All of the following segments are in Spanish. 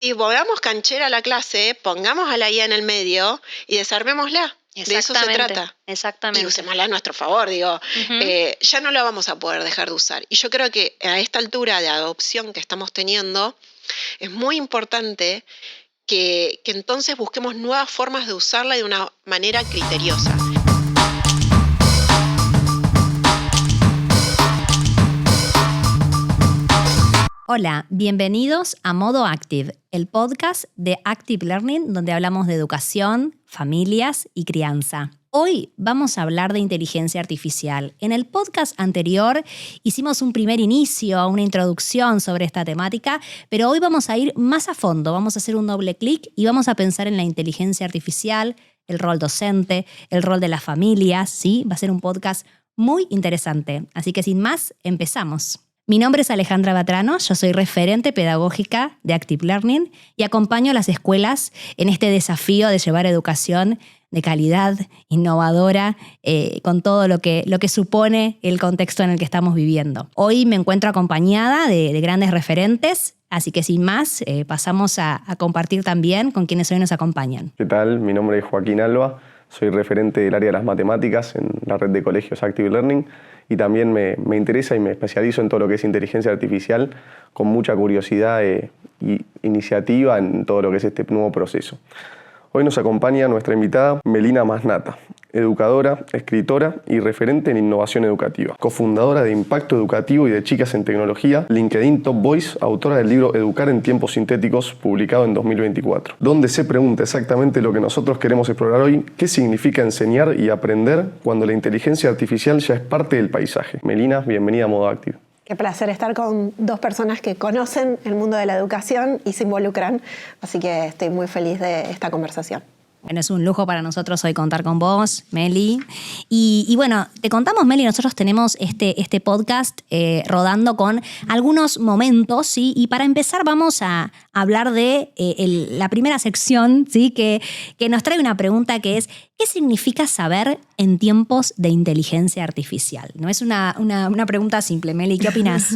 Y pongamos canchera a la clase, pongamos a la IA en el medio y desarmémosla. De eso se trata. Exactamente. Y usémosla a nuestro favor, ya no la vamos a poder dejar de usar. Y yo creo que a esta altura de adopción que estamos teniendo, es muy importante que entonces busquemos nuevas formas de usarla de una manera criteriosa. Hola, bienvenidos a Modo Active, el podcast de Active Learning donde hablamos de educación, familias y crianza. Hoy vamos a hablar de inteligencia artificial. En el podcast anterior hicimos un primer inicio, una introducción sobre esta temática, pero hoy vamos a ir más a fondo, vamos a hacer un doble clic y vamos a pensar en la inteligencia artificial, el rol docente, el rol de las familias, ¿sí? Va a ser un podcast muy interesante. Así que sin más, empezamos. Mi nombre es Alejandra Batrano, yo soy referente pedagógica de Active Learning y acompaño a las escuelas en este desafío de llevar educación de calidad, innovadora, con todo lo que supone el contexto en el que estamos viviendo. Hoy me encuentro acompañada de grandes referentes, así que sin más, pasamos a compartir también con quienes hoy nos acompañan. ¿Qué tal? Mi nombre es Joaquín Alba, soy referente del área de las matemáticas en la red de colegios Active Learning y también me interesa y me especializo en todo lo que es inteligencia artificial con mucha curiosidad y iniciativa en todo lo que es este nuevo proceso. Hoy nos acompaña nuestra invitada Melina Masnata, educadora, escritora y referente en innovación educativa, cofundadora de Impacto Educativo y de Chicas en Tecnología, LinkedIn Top Voice, autora del libro Educar en tiempos sintéticos, publicado en 2024, donde se pregunta exactamente lo que nosotros queremos explorar hoy: qué significa enseñar y aprender cuando la inteligencia artificial ya es parte del paisaje. Melina, bienvenida a Modo Active. Qué placer estar con dos personas que conocen el mundo de la educación y se involucran, así que estoy muy feliz de esta conversación. Bueno, es un lujo para nosotros hoy contar con vos, Meli. Y bueno, te contamos, Meli, nosotros tenemos este podcast rodando con algunos momentos, ¿sí? Y para empezar vamos a hablar de la primera sección, ¿sí? Que nos trae una pregunta que es: ¿qué significa saber en tiempos de inteligencia artificial? No es una pregunta simple, Meli, ¿qué opinás?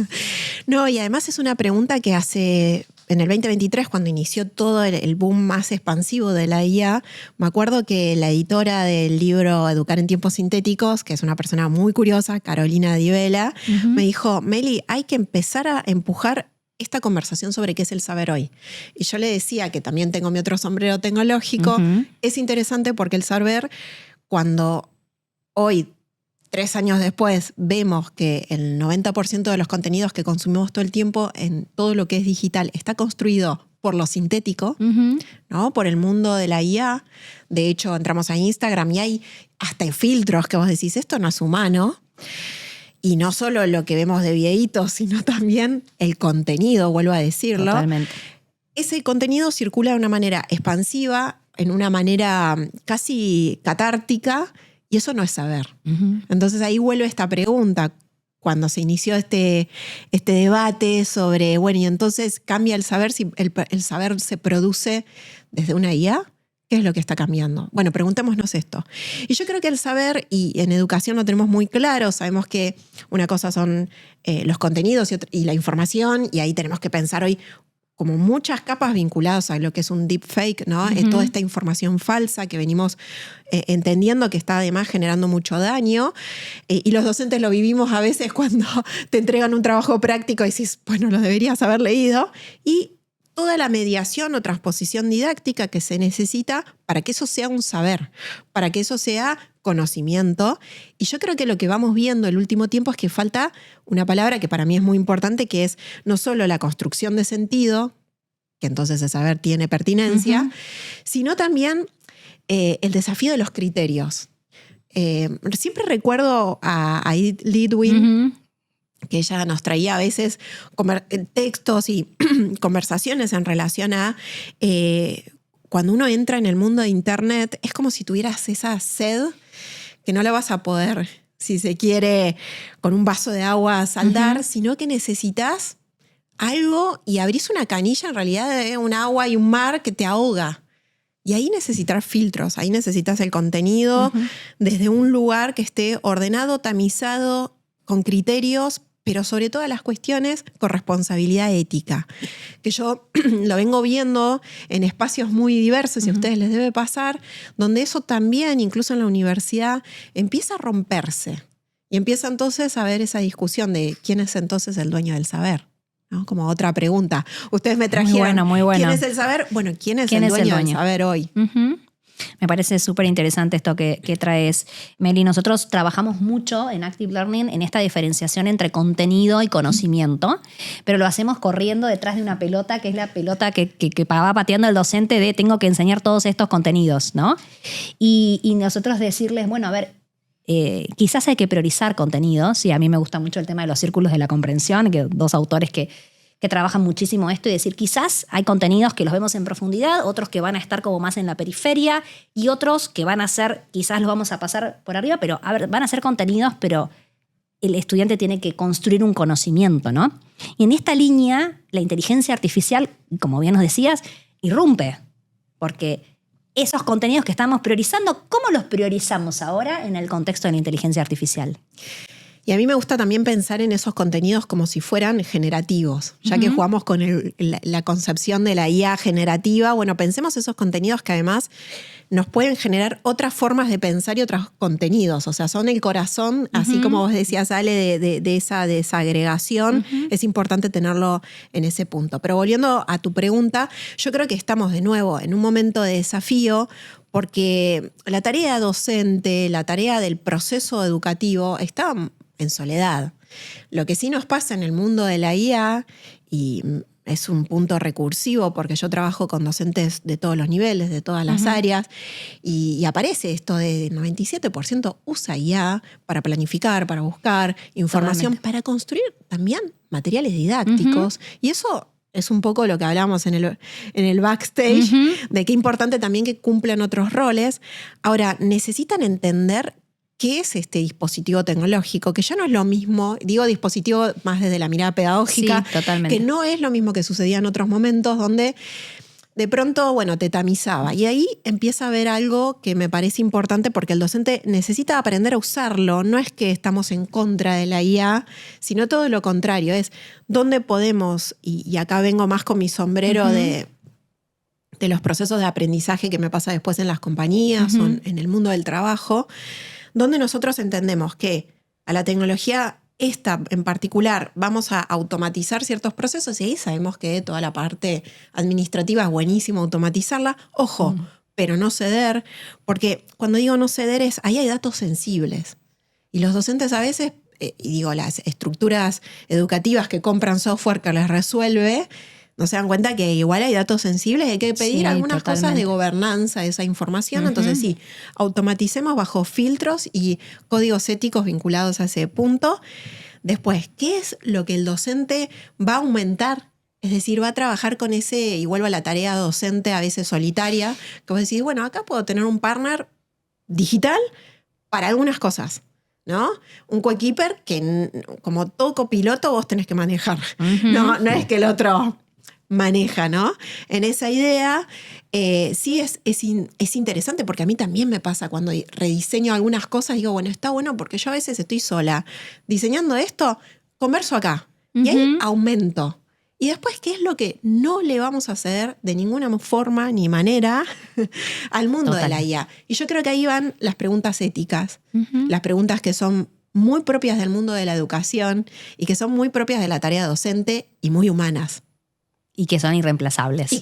No, y además es una pregunta que hace... En el 2023, cuando inició todo el boom más expansivo de la IA, me acuerdo que la editora del libro Educar en tiempos sintéticos, que es una persona muy curiosa, Carolina Di Vela, me dijo: Meli, hay que empezar a empujar esta conversación sobre qué es el saber hoy. Y yo le decía que también tengo mi otro sombrero tecnológico. Es interesante porque el saber, cuando hoy, 3 años después, vemos que el 90% de los contenidos que consumimos todo el tiempo en todo lo que es digital está construido por lo sintético, ¿no? Por el mundo de la IA. De hecho, entramos a Instagram y hay hasta filtros que vos decís, esto no es humano. Y no solo lo que vemos de videitos, sino también el contenido, vuelvo a decirlo. Totalmente. Ese contenido circula de una manera expansiva, en una manera casi catártica, y eso no es saber. Entonces ahí vuelve esta pregunta. Cuando se inició este debate sobre, bueno, y entonces cambia el saber, si el saber se produce desde una IA, ¿qué es lo que está cambiando? Bueno, preguntémonos esto. Y yo creo que el saber, y en educación lo tenemos muy claro, sabemos que una cosa son los contenidos y la información, y ahí tenemos que pensar hoy como muchas capas vinculadas a lo que es un deepfake, ¿no? Toda esta información falsa que venimos entendiendo que está además generando mucho daño. Y los docentes lo vivimos a veces cuando te entregan un trabajo práctico y dices, bueno, lo deberías haber leído. Y toda la mediación o transposición didáctica que se necesita para que eso sea un saber, para que eso sea conocimiento. Y yo creo que lo que vamos viendo el último tiempo es que falta una palabra que para mí es muy importante, que es no solo la construcción de sentido, que entonces el saber tiene pertinencia, sino también el desafío de los criterios. Siempre recuerdo a Edith Lidwin, que ella nos traía a veces textos y conversaciones en relación a cuando uno entra en el mundo de Internet, es como si tuvieras esa sed que no la vas a poder, si se quiere, con un vaso de agua saldar, sino que necesitas algo y abrís una canilla, en realidad, de un agua y un mar que te ahoga. Y ahí necesitas filtros, ahí necesitas el contenido desde un lugar que esté ordenado, tamizado, con criterios pero sobre todas las cuestiones con responsabilidad ética, que yo lo vengo viendo en espacios muy diversos y a ustedes les debe pasar, donde eso también, incluso en la universidad, empieza a romperse y empieza entonces a haber esa discusión de quién es entonces el dueño del saber, ¿no? Como otra pregunta. Ustedes me trajeron, muy bueno. ¿Quién es el saber? Bueno, ¿quién es el dueño del saber hoy? Me parece súper interesante esto que traes, Meli. Nosotros trabajamos mucho en Active Learning en esta diferenciación entre contenido y conocimiento, pero lo hacemos corriendo detrás de una pelota, que es la pelota que va pateando el docente de tengo que enseñar todos estos contenidos, ¿no? Y nosotros decirles, bueno, a ver, quizás hay que priorizar contenidos, y a mí me gusta mucho el tema de los círculos de la comprensión, que dos autores que trabajan muchísimo esto, y decir, quizás hay contenidos que los vemos en profundidad, otros que van a estar como más en la periferia, y otros que van a ser, quizás los vamos a pasar por arriba, pero a ver, van a ser contenidos, pero el estudiante tiene que construir un conocimiento, ¿no? Y en esta línea, la inteligencia artificial, como bien nos decías, irrumpe, porque esos contenidos que estamos priorizando, ¿cómo los priorizamos ahora en el contexto de la inteligencia artificial? Y a mí me gusta también pensar en esos contenidos como si fueran generativos. Ya que jugamos con la concepción de la IA generativa, bueno, pensemos esos contenidos que además nos pueden generar otras formas de pensar y otros contenidos. O sea, son el corazón, así como vos decías, Ale, de esa desagregación. Es importante tenerlo en ese punto. Pero volviendo a tu pregunta, yo creo que estamos de nuevo en un momento de desafío, porque la tarea docente, la tarea del proceso educativo está en soledad. Lo que sí nos pasa en el mundo de la IA, y es un punto recursivo porque yo trabajo con docentes de todos los niveles, de todas las áreas, y aparece esto de 97% usa IA para planificar, para buscar información, para construir también materiales didácticos. Y eso es un poco lo que hablamos en el backstage, de qué importante también que cumplan otros roles. Ahora, necesitan entender qué es este dispositivo tecnológico, que ya no es lo mismo, digo dispositivo más desde la mirada pedagógica, que no es lo mismo que sucedía en otros momentos donde de pronto, bueno, te tamizaba. Y ahí empieza a haber algo que me parece importante porque el docente necesita aprender a usarlo. No es que estamos en contra de la IA, sino todo lo contrario. Es dónde podemos, y acá vengo más con mi sombrero de los procesos de aprendizaje que me pasa después en las compañías o en el mundo del trabajo, donde nosotros entendemos que a la tecnología esta en particular vamos a automatizar ciertos procesos, y ahí sabemos que toda la parte administrativa es buenísimo automatizarla. Ojo, pero no ceder, porque cuando digo no ceder ahí hay datos sensibles. Y los docentes a veces, y digo, las estructuras educativas que compran software que les resuelve, no se dan cuenta que igual hay datos sensibles, hay que pedir algunas cosas de gobernanza de esa información. Entonces sí, automaticemos bajo filtros y códigos éticos vinculados a ese punto. Después, ¿qué es lo que el docente va a aumentar? Es decir, va a trabajar con ese, y vuelvo a la tarea docente a veces solitaria, que vos decís, bueno, acá puedo tener un partner digital para algunas cosas, ¿no? Un coequiper que, como todo copiloto, vos tenés que manejar. No es que el otro maneja, ¿no? En esa idea, sí es interesante, porque a mí también me pasa cuando rediseño algunas cosas, digo, bueno, está bueno porque yo a veces estoy sola diseñando esto, converso acá, y ahí aumento. Y después, ¿qué es lo que no le vamos a hacer de ninguna forma ni manera al mundo de la IA? Y yo creo que ahí van las preguntas éticas, las preguntas que son muy propias del mundo de la educación y que son muy propias de la tarea docente y muy humanas. Y que son irreemplazables.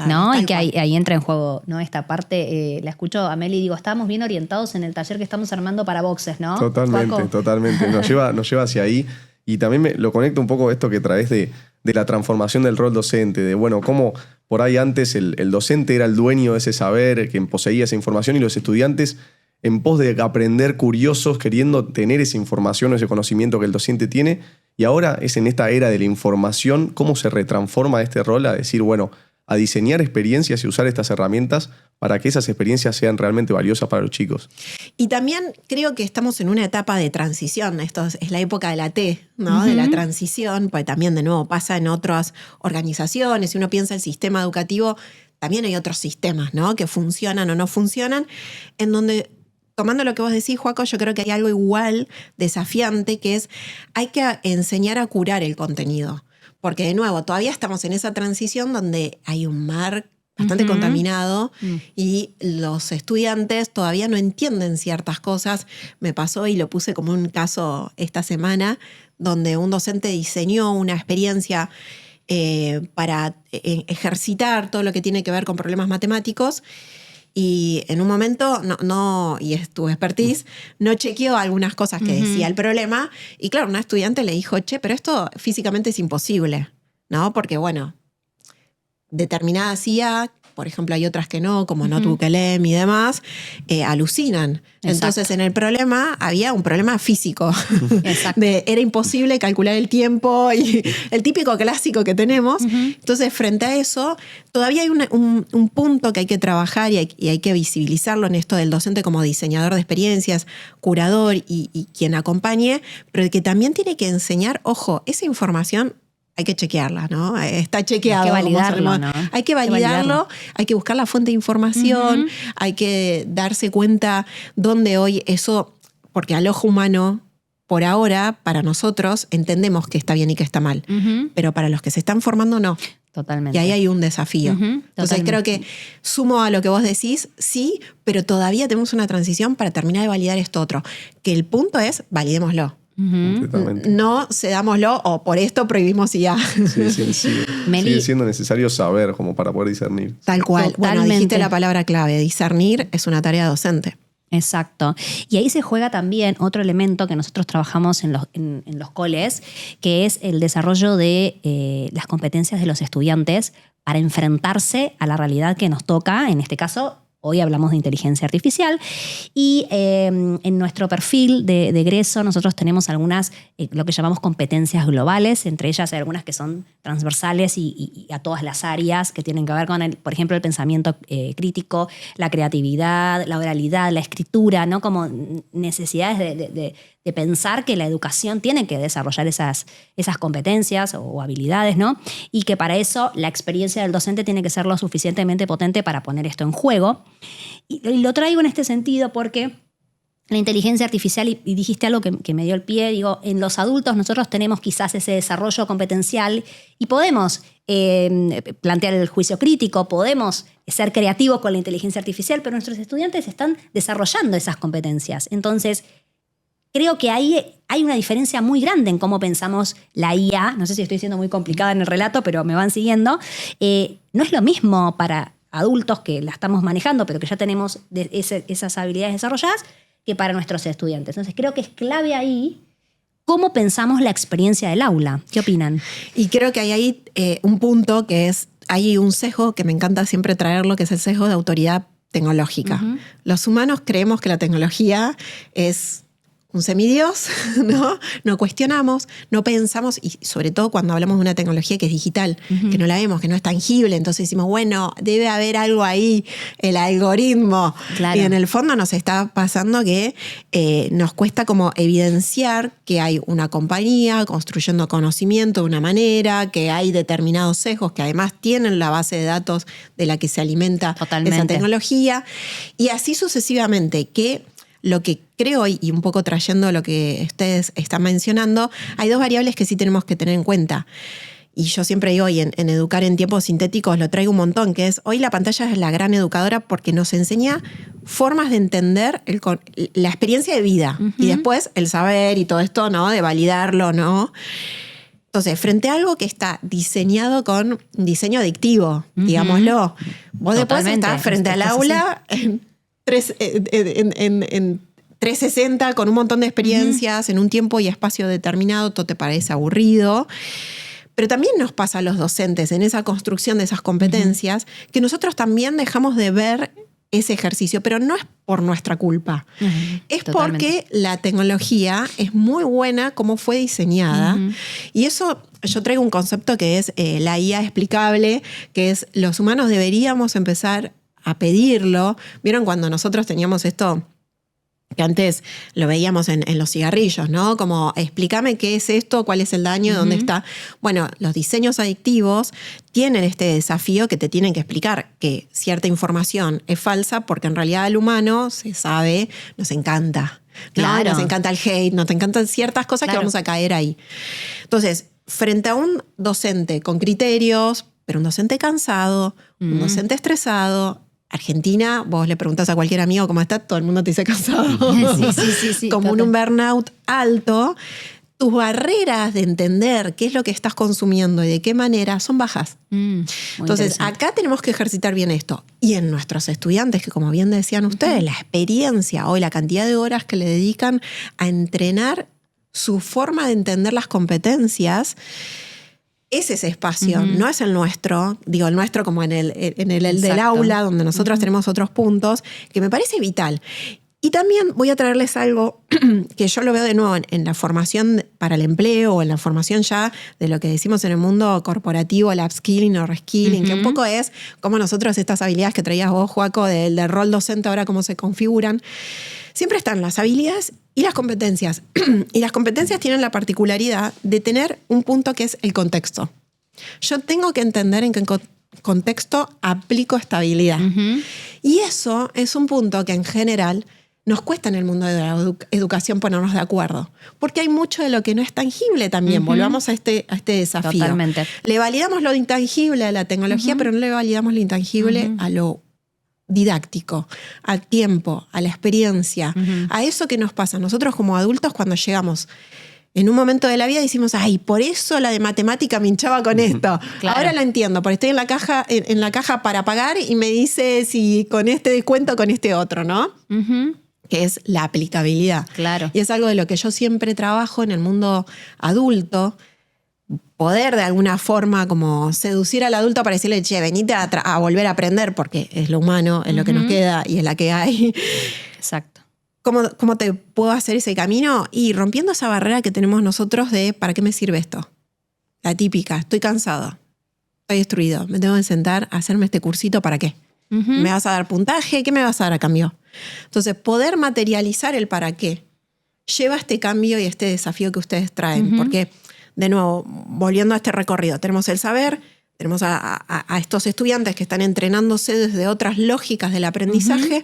¿No? Y que ahí entra en juego, ¿no? Esta parte, la escucho a Meli y digo, estábamos bien orientados en el taller que estamos armando para boxes, ¿no? Totalmente. Nos lleva hacia ahí. Y también lo conecto un poco esto que traes de la transformación del rol docente, de, bueno, cómo por ahí antes el docente era el dueño de ese saber, quien poseía esa información, y los estudiantes, en pos de aprender curiosos, queriendo tener esa información o ese conocimiento que el docente tiene. Y ahora es en esta era de la información, cómo se retransforma este rol a decir, bueno, a diseñar experiencias y usar estas herramientas para que esas experiencias sean realmente valiosas para los chicos. Y también creo que estamos en una etapa de transición. Esto es la época de la T, ¿no? De la transición, porque también de nuevo pasa en otras organizaciones. Si uno piensa el sistema educativo, también hay otros sistemas, ¿no? Que funcionan o no funcionan, en donde tomando lo que vos decís, Joaco, yo creo que hay algo igual desafiante, que es hay que enseñar a curar el contenido. Porque, de nuevo, todavía estamos en esa transición donde hay un mar bastante contaminado y los estudiantes todavía no entienden ciertas cosas. Me pasó y lo puse como un caso esta semana, donde un docente diseñó una experiencia para ejercitar todo lo que tiene que ver con problemas matemáticos. Y en un momento, y es tu expertise, no chequeó algunas cosas que decía el problema. Y claro, una estudiante le dijo, pero esto físicamente es imposible, ¿no? Porque, bueno, determinada CIA, por ejemplo, hay otras que no, como Not Bukelem y demás, alucinan. Exacto. Entonces, en el problema había un problema físico. Era imposible calcular el tiempo, y el típico clásico que tenemos. Entonces, frente a eso, todavía hay un punto que hay que trabajar y hay que visibilizarlo en esto del docente como diseñador de experiencias, curador y quien acompañe, pero que también tiene que enseñar, ojo, esa información hay que chequearla, ¿no? Está chequeado. Hay que validarlo, ¿no? Hay que validarlo, hay que buscar la fuente de información, hay que darse cuenta dónde hoy eso, porque al ojo humano, por ahora, para nosotros, entendemos que está bien y que está mal, pero para los que se están formando, no. Totalmente. Y ahí hay un desafío. Entonces creo que sumo a lo que vos decís, sí, pero todavía tenemos una transición para terminar de validar esto otro. Que el punto es, validémoslo. No cedámoslo o por esto prohibimos IA. Sí. Sigue siendo necesario saber como para poder discernir. Tal cual. Totalmente. Bueno, dijiste la palabra clave. Discernir es una tarea docente. Exacto. Y ahí se juega también otro elemento que nosotros trabajamos en los coles, que es el desarrollo de las competencias de los estudiantes para enfrentarse a la realidad que nos toca, en este caso. Hoy hablamos de inteligencia artificial y en nuestro perfil de egreso nosotros tenemos algunas, lo que llamamos competencias globales, entre ellas hay algunas que son transversales y a todas las áreas que tienen que ver con, por ejemplo, el pensamiento crítico, la creatividad, la oralidad, la escritura, ¿no? Como necesidades de pensar que la educación tiene que desarrollar esas competencias o habilidades, ¿no? Y que para eso la experiencia del docente tiene que ser lo suficientemente potente para poner esto en juego. Y lo traigo en este sentido porque la inteligencia artificial, y dijiste algo que me dio el pie, digo, en los adultos nosotros tenemos quizás ese desarrollo competencial y podemos plantear el juicio crítico, podemos ser creativos con la inteligencia artificial, pero nuestros estudiantes están desarrollando esas competencias. Entonces, creo que ahí hay una diferencia muy grande en cómo pensamos la IA. No sé si estoy siendo muy complicada en el relato, pero me van siguiendo. No es lo mismo para adultos que la estamos manejando, pero que ya tenemos esas habilidades desarrolladas, que para nuestros estudiantes. Entonces creo que es clave ahí cómo pensamos la experiencia del aula. ¿Qué opinan? Y creo que hay ahí un punto que es, hay un sesgo que me encanta siempre traerlo, que es el sesgo de autoridad tecnológica. Los humanos creemos que la tecnología es un semidios, ¿no? No cuestionamos, no pensamos, y sobre todo cuando hablamos de una tecnología que es digital, que no la vemos, que no es tangible, entonces decimos, bueno, debe haber algo ahí, el algoritmo. Claro. Y en el fondo nos está pasando que nos cuesta como evidenciar que hay una compañía construyendo conocimiento de una manera, que hay determinados sesgos que además tienen la base de datos de la que se alimenta esa tecnología, y así sucesivamente, que lo que creo, y un poco trayendo lo que ustedes están mencionando, hay dos variables que sí tenemos que tener en cuenta. Y yo siempre digo, y en Educar en Tiempos Sintéticos lo traigo un montón, que es, hoy la pantalla es la gran educadora porque nos enseña formas de entender la experiencia de vida. Y después el saber y todo esto, ¿no? De validarlo, ¿no? Entonces, frente a algo que está diseñado con diseño adictivo, digámoslo, vos después estás frente al aula en 360 con un montón de experiencias en un tiempo y espacio determinado, todo te parece aburrido. Pero también nos pasa a los docentes en esa construcción de esas competencias que nosotros también dejamos de ver ese ejercicio, pero no es por nuestra culpa. Es porque la tecnología es muy buena como fue diseñada. Y eso, yo traigo un concepto que es la IA explicable, que es los humanos deberíamos empezar a pedirlo. ¿Vieron cuando nosotros teníamos esto que antes lo veíamos en los cigarrillos, ¿no? Como, explícame qué es esto, cuál es el daño, dónde está. Bueno, los diseños adictivos tienen este desafío que te tienen que explicar que cierta información es falsa porque en realidad al humano, se sabe, nos encanta. Claro. ¿No? Nos encanta el hate, nos encantan ciertas cosas que vamos a caer ahí. Entonces, frente a un docente con criterios, pero un docente cansado, un docente estresado. Argentina, vos le preguntás a cualquier amigo cómo está, todo el mundo te dice cansado. Sí, como un burnout alto, tus barreras de entender qué es lo que estás consumiendo y de qué manera son bajas. Entonces, acá tenemos que ejercitar bien esto. Y en nuestros estudiantes, que como bien decían ustedes, la experiencia o la cantidad de horas que le dedican a entrenar su forma de entender las competencias, es ese espacio, no es el nuestro, digo el nuestro como en el del aula, donde nosotros tenemos otros puntos, que me parece vital. Y también voy a traerles algo que yo lo veo de nuevo en la formación para el empleo o en la formación ya de lo que decimos en el mundo corporativo, el upskilling o reskilling, que un poco es como nosotros estas habilidades que traías vos, Joaco, del rol docente, ahora cómo se configuran. Siempre están las habilidades y las competencias. Y las competencias tienen la particularidad de tener un punto que es el contexto. Yo tengo que entender en qué contexto aplico esta habilidad. Y eso es un punto que en general nos cuesta en el mundo de la educación ponernos de acuerdo. Porque hay mucho de lo que no es tangible también. Volvamos a este desafío. Totalmente. Le validamos lo intangible a la tecnología, pero no le validamos lo intangible a lo didáctico, al tiempo, a la experiencia, a eso que nos pasa. Nosotros como adultos cuando llegamos en un momento de la vida decimos, ay, por eso la de matemática me hinchaba con esto. Claro. Ahora la entiendo, porque estoy en la caja para pagar y me dice si con este descuento o con este otro, ¿no? Que es la aplicabilidad. Claro. Y es algo de lo que yo siempre trabajo en el mundo adulto, poder de alguna forma como seducir al adulto para decirle, che, venite a volver a aprender porque es lo humano, es lo que nos queda y es la que hay. Exacto. ¿Cómo te puedo hacer ese camino? Y rompiendo esa barrera que tenemos nosotros de ¿para qué me sirve esto? La típica, estoy cansado, estoy destruido, me tengo que sentar a hacerme este cursito, ¿para qué? ¿Me vas a dar puntaje? ¿Qué me vas a dar a cambio? Entonces, poder materializar el para qué lleva este cambio y este desafío que ustedes traen. Porque, de nuevo, volviendo a este recorrido, tenemos el saber, tenemos a estos estudiantes que están entrenándose desde otras lógicas del aprendizaje,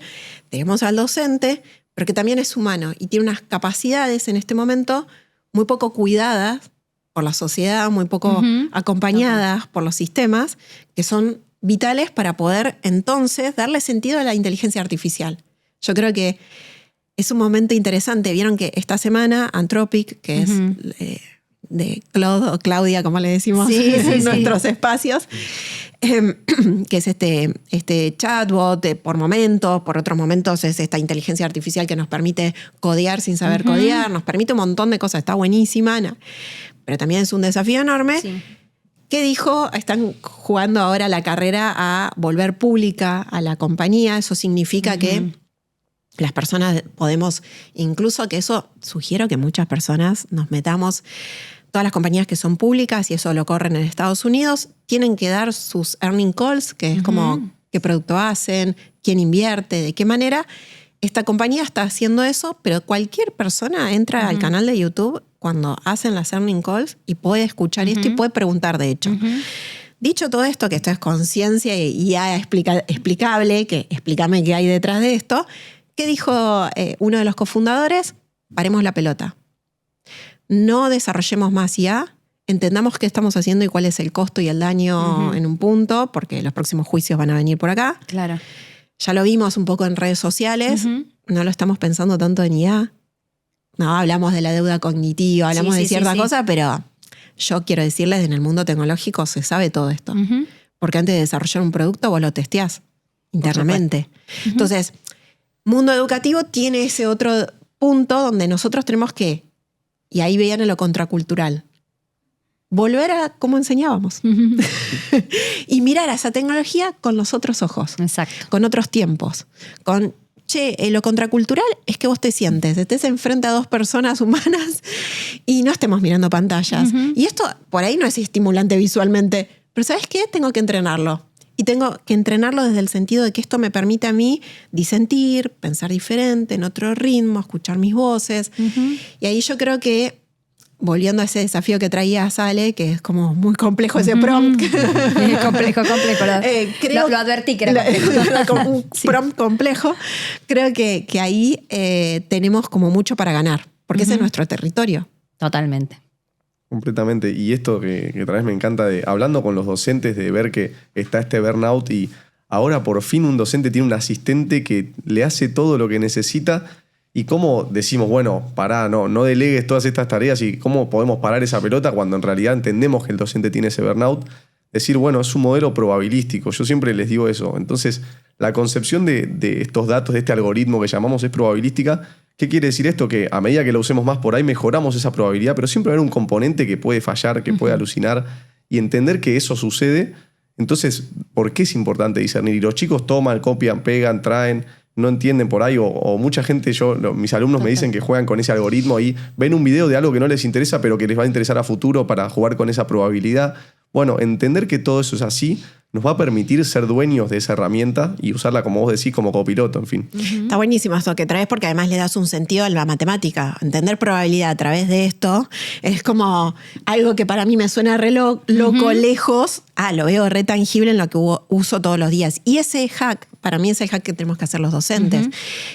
tenemos al docente, pero que también es humano y tiene unas capacidades en este momento muy poco cuidadas por la sociedad, muy poco acompañadas por los sistemas, que son vitales para poder entonces darle sentido a la inteligencia artificial. Yo creo que es un momento interesante. Vieron que esta semana Anthropic, que es de Claude o Claudia, como le decimos en nuestros espacios, que es este chatbot por momentos, por otros momentos es esta inteligencia artificial que nos permite codear sin saber codear, nos permite un montón de cosas, está buenísima, pero también es un desafío enorme. Sí. ¿Qué dijo? Están jugando ahora la carrera a volver pública a la compañía. Eso significa que las personas podemos, incluso que eso sugiero que muchas personas nos metamos, todas las compañías que son públicas, y eso lo corren en Estados Unidos, tienen que dar sus earning calls, que es como qué producto hacen, quién invierte, de qué manera. Esta compañía está haciendo eso, pero cualquier persona entra al canal de YouTube cuando hacen las earning calls y puede escuchar esto y puede preguntar, de hecho. Dicho todo esto, que esto es conciencia y ya explicable, que explícame qué hay detrás de esto, ¿qué dijo uno de los cofundadores? Paremos la pelota. No desarrollemos más IA, entendamos qué estamos haciendo y cuál es el costo y el daño en un punto, porque los próximos juicios van a venir por acá. Claro. Ya lo vimos un poco en redes sociales, no lo estamos pensando tanto en IA. No, hablamos de la deuda cognitiva, hablamos de cierta cosa, pero yo quiero decirles, en el mundo tecnológico se sabe todo esto. Porque antes de desarrollar un producto, vos lo testeás internamente. Entonces, mundo educativo tiene ese otro punto donde nosotros tenemos que, y ahí veían en lo contracultural, volver a cómo enseñábamos. Y mirar a esa tecnología con los otros ojos. Exacto. Con otros tiempos. Con, lo contracultural es que vos te sientes, estés enfrente a dos personas humanas y no estemos mirando pantallas. Y esto por ahí no es estimulante visualmente, pero ¿sabes qué? Tengo que entrenarlo. Y tengo que entrenarlo desde el sentido de que esto me permite a mí disentir, pensar diferente, en otro ritmo, escuchar mis voces. Y ahí yo creo que, volviendo a ese desafío que traía Sale, que es como muy complejo ese prompt. complejo. Lo advertí que era complejo. Un prompt complejo. Creo que ahí tenemos como mucho para ganar, porque ese es nuestro territorio. Totalmente. Completamente. Y esto que otra vez me encanta, hablando con los docentes, de ver que está este burnout y ahora por fin un docente tiene un asistente que le hace todo lo que necesita. Y cómo decimos, bueno, pará, no delegues todas estas tareas, y cómo podemos parar esa pelota cuando en realidad entendemos que el docente tiene ese burnout. Decir, bueno, es un modelo probabilístico. Yo siempre les digo eso. Entonces, la concepción de estos datos, de este algoritmo que llamamos, es probabilística. ¿Qué quiere decir esto? Que a medida que lo usemos más por ahí, mejoramos esa probabilidad, pero siempre va a haber un componente que puede fallar, que puede alucinar, y entender que eso sucede. Entonces, ¿por qué es importante discernir? Y los chicos toman, copian, pegan, traen, no entienden por ahí, o mucha gente, mis alumnos me dicen que juegan con ese algoritmo y ven un video de algo que no les interesa, pero que les va a interesar a futuro para jugar con esa probabilidad. Bueno, entender que todo eso es así nos va a permitir ser dueños de esa herramienta y usarla, como vos decís, como copiloto, en fin. Está buenísimo esto que traes, porque además le das un sentido a la matemática. Entender probabilidad a través de esto es como algo que para mí me suena re loco, lejos. Lo veo re tangible en lo que uso todos los días. Y ese hack, para mí es el hack que tenemos que hacer los docentes.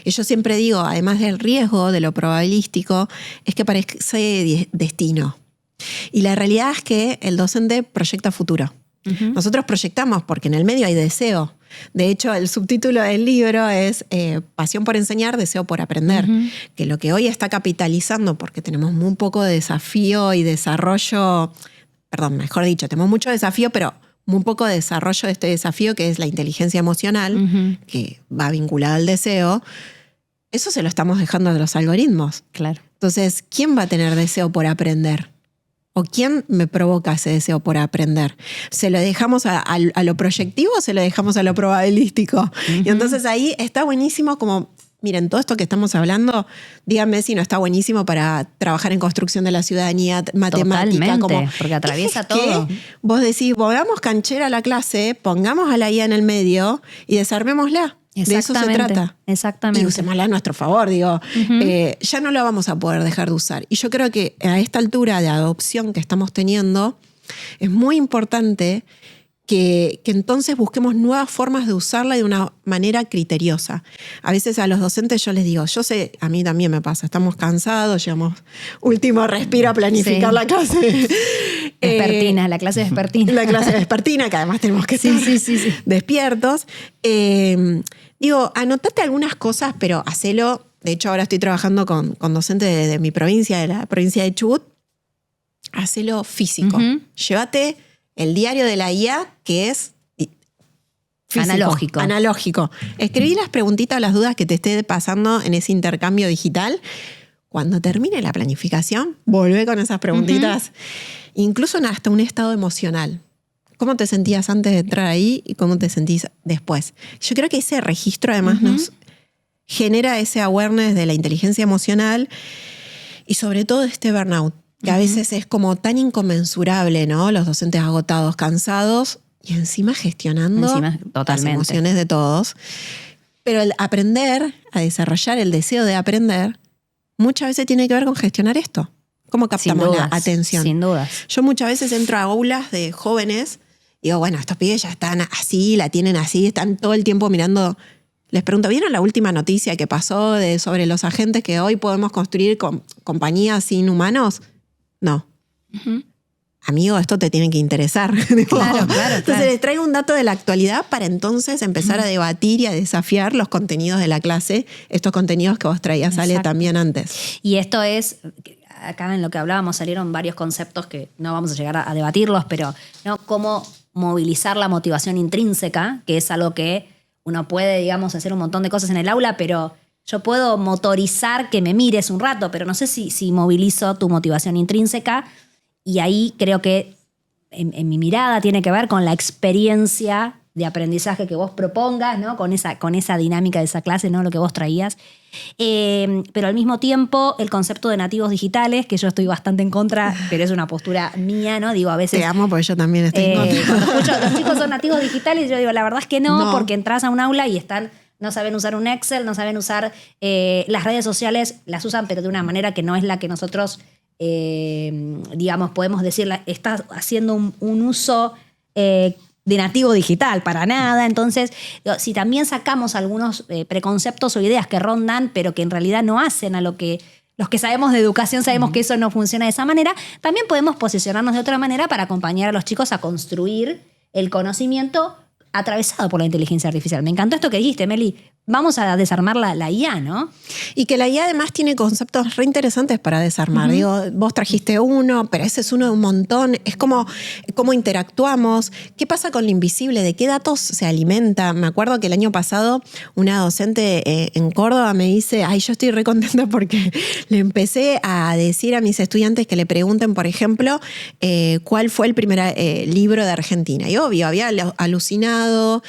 Y yo siempre digo, además del riesgo, de lo probabilístico, es que parece destino. Y la realidad es que el docente proyecta futuro. Nosotros proyectamos porque en el medio hay deseo. De hecho, el subtítulo del libro es Pasión por enseñar, deseo por aprender. Que lo que hoy está capitalizando, porque tenemos muy poco desafío y desarrollo, mejor dicho, tenemos mucho desafío, pero muy poco desarrollo de este desafío, que es la inteligencia emocional, que va vinculada al deseo. Eso se lo estamos dejando a los algoritmos. Claro. Entonces, ¿quién va a tener deseo por aprender? ¿O quién me provoca ese deseo por aprender? ¿Se lo dejamos a lo proyectivo o se lo dejamos a lo probabilístico? Y entonces ahí está buenísimo como, miren, todo esto que estamos hablando, díganme si no está buenísimo para trabajar en construcción de la ciudadanía, matemática. Totalmente, porque atraviesa todo. Vos decís, volvamos canchera a la clase, pongamos a la IA en el medio y desarmémosla. De eso se trata. Exactamente. Y usémosla a nuestro favor, ya no la vamos a poder dejar de usar. Y yo creo que a esta altura de adopción que estamos teniendo, es muy importante que entonces busquemos nuevas formas de usarla de una manera criteriosa. A veces a los docentes yo les digo, yo sé, a mí también me pasa, estamos cansados, llegamos último respiro a planificar la clase. Vespertina, la clase vespertina. La clase vespertina, que además tenemos que estar despiertos. Digo, anotate algunas cosas, pero hacelo. De hecho, ahora estoy trabajando con docentes de mi provincia, de la provincia de Chubut. Hacelo físico. Llévate el diario de la IA, que es físico, analógico. Escribí las preguntitas o las dudas que te esté pasando en ese intercambio digital. Cuando termine la planificación, volvé con esas preguntitas. Incluso hasta un estado emocional. ¿Cómo te sentías antes de entrar ahí y cómo te sentís después? Yo creo que ese registro además nos genera ese awareness de la inteligencia emocional y sobre todo este burnout, que a veces es como tan inconmensurable, ¿no? Los docentes agotados, cansados y encima gestionando las emociones de todos. Pero el aprender a desarrollar el deseo de aprender muchas veces tiene que ver con gestionar esto. ¿Cómo captamos la atención? Sin dudas. Yo muchas veces entro a aulas de jóvenes y digo, bueno, estos pibes ya están así, la tienen así, están todo el tiempo mirando. Les pregunto, ¿vieron la última noticia que pasó sobre los agentes que hoy podemos construir compañías sin humanos? No. Amigo, esto te tiene que interesar. Claro. Entonces les traigo un dato de la actualidad para entonces empezar a debatir y a desafiar los contenidos de la clase, estos contenidos que vos traías, Ale, también antes. Y esto es, acá en lo que hablábamos salieron varios conceptos que no vamos a llegar a debatirlos, pero ¿no? Cómo movilizar la motivación intrínseca, que es algo que uno puede, digamos, hacer un montón de cosas en el aula, pero yo puedo motorizar que me mires un rato, pero no sé si movilizo tu motivación intrínseca. Y ahí creo que en mi mirada tiene que ver con la experiencia de aprendizaje que vos propongas, ¿no? Con esa dinámica de esa clase, ¿no? Lo que vos traías. Pero al mismo tiempo, el concepto de nativos digitales, que yo estoy bastante en contra, pero es una postura mía, ¿no? Digo, a veces... Te amo porque yo también estoy en contra. Cuando escucho, los chicos son nativos digitales, yo digo, la verdad es que no, porque entras a un aula y no saben usar un Excel, no saben usar las redes sociales, las usan, pero de una manera que no es la que nosotros, digamos, podemos decir, está haciendo un uso... de nativo digital, para nada. Entonces, si también sacamos algunos preconceptos o ideas que rondan, pero que en realidad no hacen a lo que los que sabemos de educación sabemos que eso no funciona de esa manera, también podemos posicionarnos de otra manera para acompañar a los chicos a construir el conocimiento atravesado por la inteligencia artificial. Me encantó esto que dijiste, Meli. Vamos a desarmar la IA, ¿no? Y que la IA además tiene conceptos re interesantes para desarmar. Digo, vos trajiste uno, pero ese es uno de un montón. Es como cómo interactuamos. ¿Qué pasa con lo invisible? ¿De qué datos se alimenta? Me acuerdo que el año pasado una docente en Córdoba me dice, ay, yo estoy re contenta porque le empecé a decir a mis estudiantes que le pregunten, por ejemplo, cuál fue el primer libro de Argentina. Y obvio, había alucinado,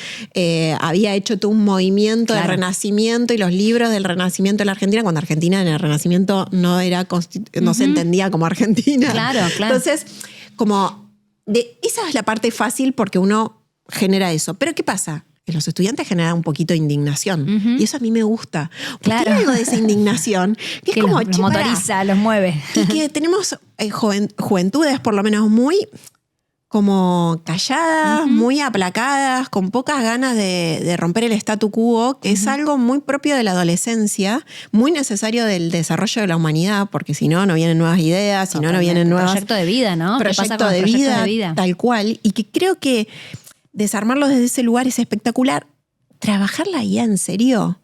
había hecho todo un movimiento de Renacimiento y los libros del Renacimiento de la Argentina, cuando Argentina en el Renacimiento no se entendía como Argentina. Claro. Entonces, esa es la parte fácil porque uno genera eso. Pero ¿qué pasa? Que los estudiantes generan un poquito de indignación. Y eso a mí me gusta. Porque hay algo de esa indignación que es como... los motoriza, los mueve. Y que tenemos juventudes por lo menos muy... como calladas, muy aplacadas, con pocas ganas de romper el statu quo, que es algo muy propio de la adolescencia, muy necesario del desarrollo de la humanidad, porque si no, no vienen nuevas ideas, si no vienen nuevas... Proyecto de vida, ¿no? Proyecto de vida, tal cual. Y que creo que desarmarlo desde ese lugar es espectacular. Trabajar la IA en serio,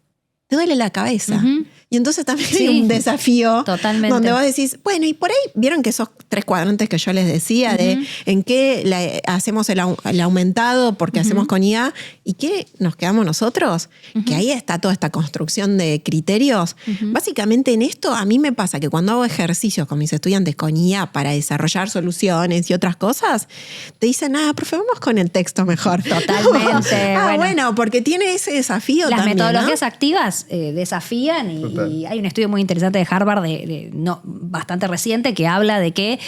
te duele la cabeza. Y entonces también hay un desafío donde vos decís, bueno, y por ahí, vieron que esos 3 cuadrantes que yo les decía, de en qué hacemos el aumentado porque hacemos con IA y qué nos quedamos nosotros, que ahí está toda esta construcción de criterios. Básicamente en esto a mí me pasa que cuando hago ejercicios con mis estudiantes con IA para desarrollar soluciones y otras cosas, te dicen, profe, vamos con el texto mejor. Totalmente. Bueno, porque tiene ese desafío las también, metodologías activas desafían y hay un estudio muy interesante de Harvard bastante reciente que habla de que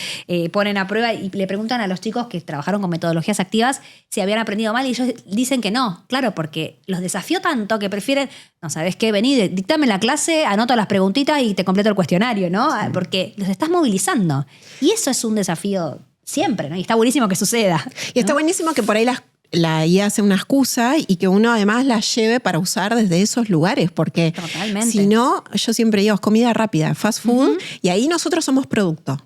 ponen a prueba y le preguntan a los chicos que trabajaron con metodologías activas si habían aprendido mal y ellos dicen que no. Claro, porque los desafió tanto que prefieren, no sabes qué, vení, dictame la clase, anoto las preguntitas y te completo el cuestionario, ¿no? Sí. Porque los estás movilizando. Y eso es un desafío siempre, ¿no? Y está buenísimo que suceda, ¿no? Y está buenísimo que por ahí la IA hace una excusa y que uno además la lleve para usar desde esos lugares, porque si no, yo siempre digo, es comida rápida, fast food, y ahí nosotros somos producto.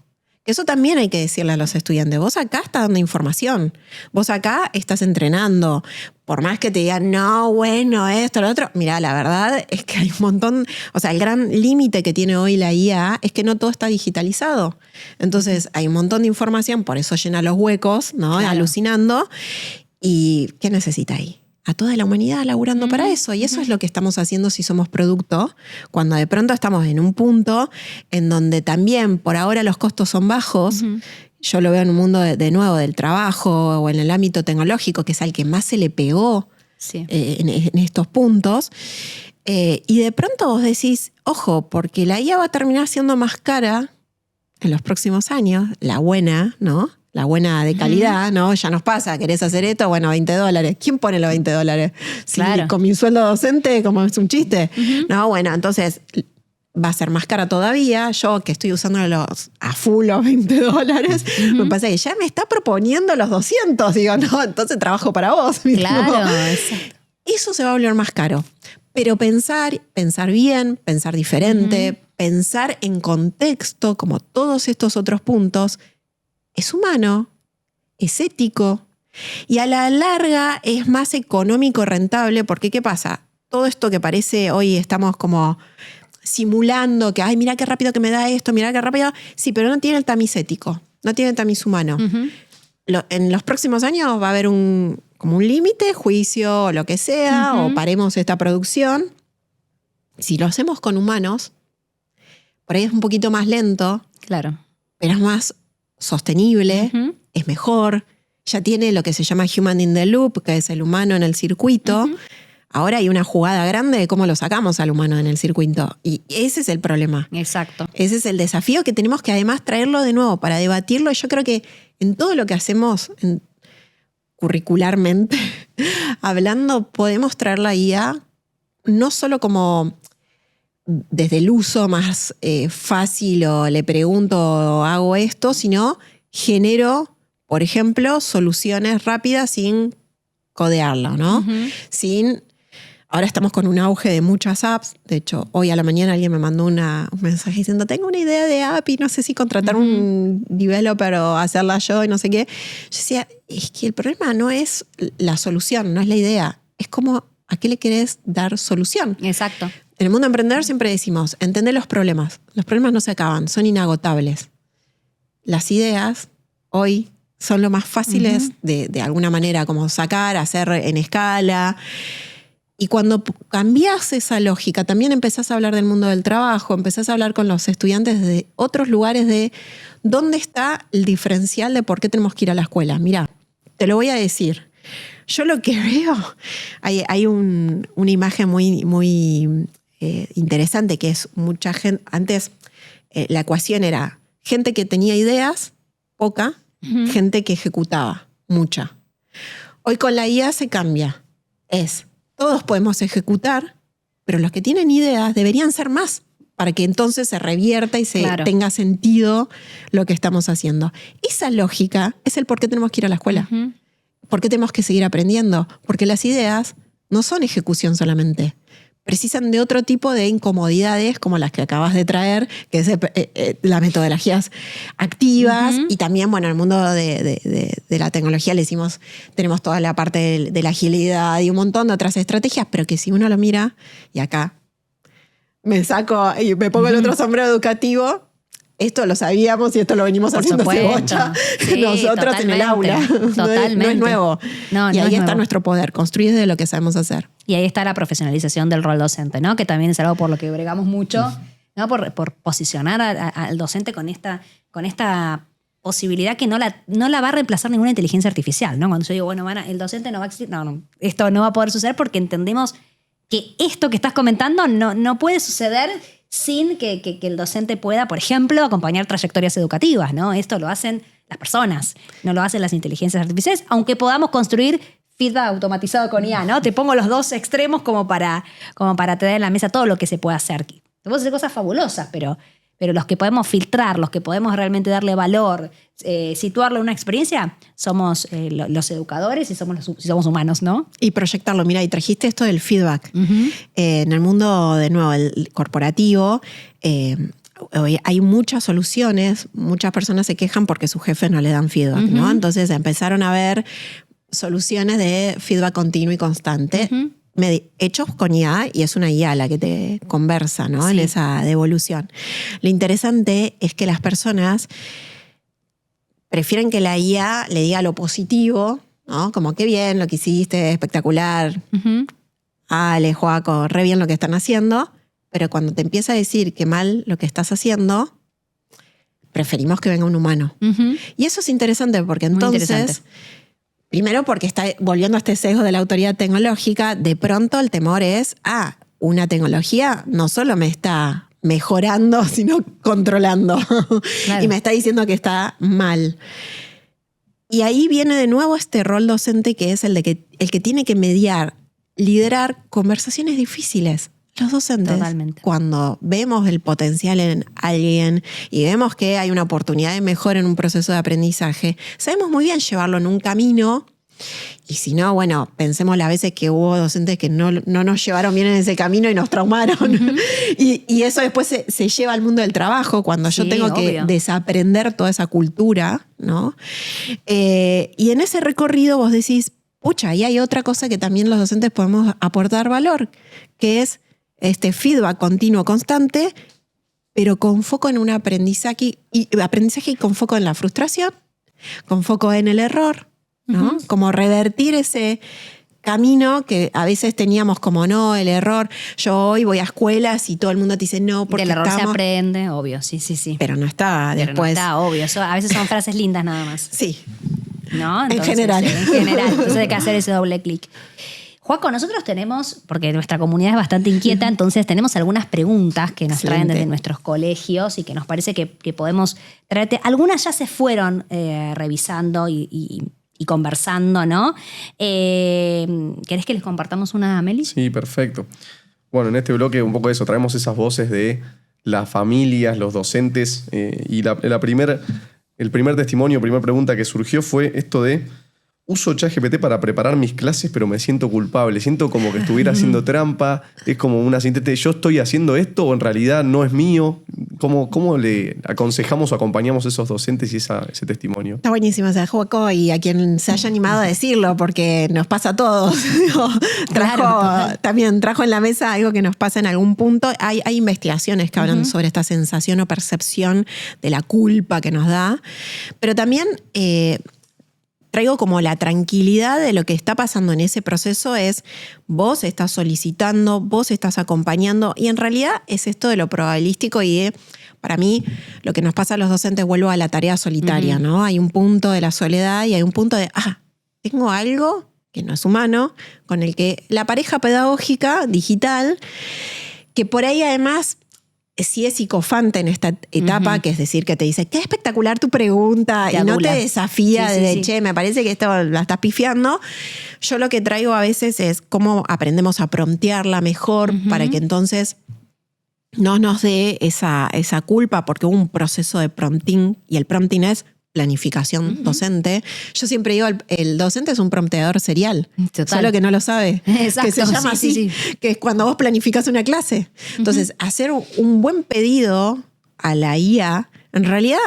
Eso también hay que decirle a los estudiantes. Vos acá estás dando información. Vos acá estás entrenando. Por más que te digan, no, bueno, esto, lo otro. Mirá, la verdad es que hay un montón... O sea, el gran límite que tiene hoy la IA es que no todo está digitalizado. Entonces, hay un montón de información, por eso llena los huecos, ¿no? Claro. Alucinando. ¿Y qué necesita ahí? A toda la humanidad laburando para eso. Y eso es lo que estamos haciendo si somos producto, cuando de pronto estamos en un punto en donde también por ahora los costos son bajos. Yo lo veo en un mundo de nuevo del trabajo o en el ámbito tecnológico, que es al que más se le pegó en estos puntos. Y de pronto vos decís, ojo, porque la IA va a terminar siendo más cara en los próximos años, la buena, ¿no? La buena de calidad, ¿no? Ya nos pasa, querés hacer esto, bueno, $20. ¿Quién pone los $20? Claro. Si con mi sueldo docente, como es un chiste. No, bueno, entonces va a ser más cara todavía. Yo que estoy usando a full los $20, me pasa que ya me está proponiendo los 200. Digo, no, entonces trabajo para vos. Claro. Eso se va a volver más caro. Pero pensar bien, pensar diferente, pensar en contexto, como todos estos otros puntos, es humano, es ético y a la larga es más económico rentable porque ¿qué pasa? Todo esto que parece hoy estamos como simulando que, ay, mira qué rápido que me da esto, mira qué rápido. Sí, pero no tiene el tamiz ético, no tiene el tamiz humano. En los próximos años va a haber como un límite, juicio o lo que sea, o paremos esta producción. Si lo hacemos con humanos, por ahí es un poquito más lento, claro, pero es más sostenible, es mejor, ya tiene lo que se llama human in the loop, que es el humano en el circuito. Ahora hay una jugada grande de cómo lo sacamos al humano en el circuito. Y ese es el problema. Exacto. Ese es el desafío que tenemos que además traerlo de nuevo para debatirlo. Yo creo que en todo lo que hacemos curricularmente, hablando, podemos traer la IA no solo como desde el uso más fácil o le pregunto o hago esto, sino genero, por ejemplo, soluciones rápidas sin codearlo, ¿no? Ahora estamos con un auge de muchas apps. De hecho, hoy a la mañana alguien me mandó un mensaje diciendo, tengo una idea de app y no sé si contratar un developer o hacerla yo y no sé qué. Yo decía, es que el problema no es la solución, no es la idea. Es como, ¿a qué le querés dar solución? Exacto. En el mundo emprendedor siempre decimos, entender los problemas. Los problemas no se acaban, son inagotables. Las ideas hoy son lo más fáciles de alguna manera, como sacar, hacer en escala. Y cuando cambias esa lógica, también empezás a hablar del mundo del trabajo, empezás a hablar con los estudiantes de otros lugares de dónde está el diferencial de por qué tenemos que ir a la escuela. Mira, te lo voy a decir. Yo lo que veo, hay una imagen muy interesante que es mucha gente. Antes la ecuación era gente que tenía ideas, poca, gente que ejecutaba, mucha. Hoy con la IA se cambia. Todos podemos ejecutar, pero los que tienen ideas deberían ser más para que entonces se revierta y tenga sentido lo que estamos haciendo. Esa lógica es el por qué tenemos que ir a la escuela. ¿Por qué tenemos que seguir aprendiendo? Porque las ideas no son ejecución solamente. Precisan de otro tipo de incomodidades como las que acabas de traer, que es las metodologías activas. Y también, bueno, en el mundo de la tecnología tenemos toda la parte de la agilidad y un montón de otras estrategias, pero que si uno lo mira, y acá me saco y me pongo el otro sombrero educativo, esto lo sabíamos y esto lo venimos haciendo hace bocha nosotros en el aula. Totalmente. No es nuevo. Y ahí está nuestro poder, construir de lo que sabemos hacer. Y ahí está la profesionalización del rol docente, ¿no? Que también es algo por lo que bregamos mucho, ¿no? Por posicionar al docente con esta posibilidad que no la va a reemplazar ninguna inteligencia artificial, ¿no? Cuando yo digo, bueno, el docente no va a existir, no, esto no va a poder suceder porque entendemos que esto que estás comentando no puede suceder sin que el docente pueda, por ejemplo, acompañar trayectorias educativas, ¿no? Esto lo hacen las personas, no lo hacen las inteligencias artificiales, aunque podamos construir feedback automatizado con IA, ¿no? Te pongo los dos extremos como para tener en la mesa todo lo que se puede hacer. Se pueden hacer cosas fabulosas, pero los que podemos filtrar, los que podemos realmente darle valor, situarlo en una experiencia, somos los educadores y somos humanos, ¿no? Y proyectarlo. Mira, y trajiste esto del feedback. En el mundo, de nuevo, el corporativo, hay muchas soluciones, muchas personas se quejan porque sus jefes no le dan feedback, ¿no? Entonces empezaron a ver soluciones de feedback continuo y constante, hechos con IA, y es una IA la que te conversa, ¿no? En esa devolución. Lo interesante es que las personas prefieren que la IA le diga lo positivo, ¿no? Como qué bien lo que hiciste, espectacular. Ale, Joaco, re bien lo que están haciendo. Pero cuando te empieza a decir que mal lo que estás haciendo, preferimos que venga un humano. Y eso es interesante porque entonces, primero porque está volviendo a este sesgo de la autoridad tecnológica, de pronto el temor es, una tecnología no solo me está mejorando, sino controlando. Claro. Y me está diciendo que está mal. Y ahí viene de nuevo este rol docente que es el que tiene que mediar, liderar conversaciones difíciles. Los docentes, cuando vemos el potencial en alguien y vemos que hay una oportunidad de mejora en un proceso de aprendizaje, sabemos muy bien llevarlo en un camino. Y si no, bueno, pensemos las veces que hubo docentes que no nos llevaron bien en ese camino y nos traumaron. Y eso después se lleva al mundo del trabajo, cuando yo tengo que desaprender toda esa cultura, ¿no? Y en ese recorrido vos decís, pucha, ahí hay otra cosa que también los docentes podemos aportar valor, que es este feedback continuo, constante, pero con foco en un aprendizaje y con foco en la frustración, con foco en el error, ¿no? Como revertir ese camino que a veces teníamos como no, el error. Yo hoy voy a escuelas y todo el mundo te dice no, porque del error se aprende, obvio, sí. Pero no está después. Pero no está, obvio. A veces son frases lindas nada más. Sí. ¿no? Entonces, en general. En general. Entonces hay que hacer ese doble clic. Joaco, nosotros tenemos, porque nuestra comunidad es bastante inquieta, entonces tenemos algunas preguntas que nos traen desde nuestros colegios y que nos parece que podemos traerte. Algunas ya se fueron revisando y conversando, ¿no? ¿Querés que les compartamos una, Meli? Sí, perfecto. Bueno, en este bloque un poco de eso, traemos esas voces de las familias, los docentes, y el primer testimonio, primera pregunta que surgió fue esto de: uso ChatGPT para preparar mis clases, pero me siento culpable. Siento como que estuviera haciendo trampa. Es como una síntesis. ¿Yo estoy haciendo esto o en realidad no es mío? ¿Cómo le aconsejamos o acompañamos a esos docentes y ese testimonio? Está buenísimo ese Joaco, y a quien se haya animado a decirlo, porque nos pasa a todos. También trajo en la mesa algo que nos pasa en algún punto. Hay investigaciones que hablan sobre esta sensación o percepción de la culpa que nos da. Pero también traigo como la tranquilidad de lo que está pasando en ese proceso. Es vos estás solicitando, vos estás acompañando, y en realidad es esto de lo probabilístico y de, para mí, lo que nos pasa a los docentes, vuelvo a la tarea solitaria, ¿no? Hay un punto de la soledad y hay un punto de, tengo algo que no es humano, con el que la pareja pedagógica digital, que por ahí además sí es psicofante en esta etapa, que es decir, que te dice, qué espectacular tu pregunta, y no te desafía che, me parece que esto la estás pifiando. Yo lo que traigo a veces es cómo aprendemos a promptearla mejor para que entonces no nos dé esa culpa, porque hubo un proceso de prompting, y el prompting es planificación docente. Yo siempre digo, el docente es un prompteador serial. Total. Solo que no lo sabe. Exacto, que se llama así, que es cuando vos planificás una clase. Entonces, hacer un buen pedido a la IA, en realidad